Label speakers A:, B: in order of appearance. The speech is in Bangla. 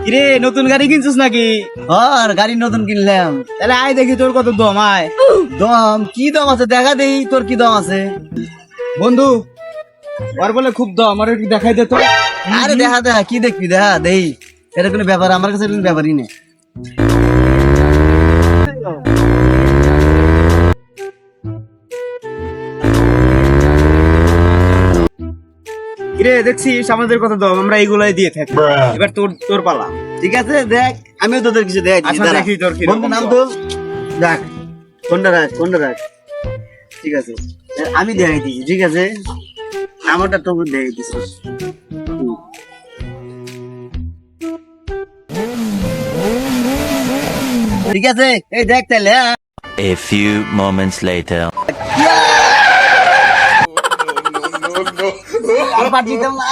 A: কিরে নতুন গাড়ি কিনছিস নাকি?
B: আর গাড়ি নতুন কিনলাম।
A: তাহলে আয় দেখি তোর কত দম। আয়
B: দম কি দম আছে দেখা দেই, তোর কি দম আছে?
A: বন্ধু, ওর বলে খুব দম, আমার একটু দেখাই দে তো।
B: আরে দেখা দেখা কি দেখবি, দেখা দেই। এটা কোনো ব্যাপার, আমার কাছে কোনো ব্যাপারই নেই।
A: কিরে দেখছিস আমাদের কত দম, আমরা এইগুলাই দিয়ে থাকি। এবার তোর তোর পালা।
B: ঠিক আছে দেখ, আমিও তোদের কিছু দেখ।
A: আচ্ছা দেখি তোর কি
B: বন্ধু নাম তো দেখ, কোনটা রাখ। ঠিক আছে আমি দেখাই দিচ্ছি, ঠিক আছে আমারটা তোকে দেখাই দিচ্ছি। ঠিক আছে এই দেখ তাহলে। হ্যাঁ
C: A few moments later.
B: আর পাঠিয়ে দাও না।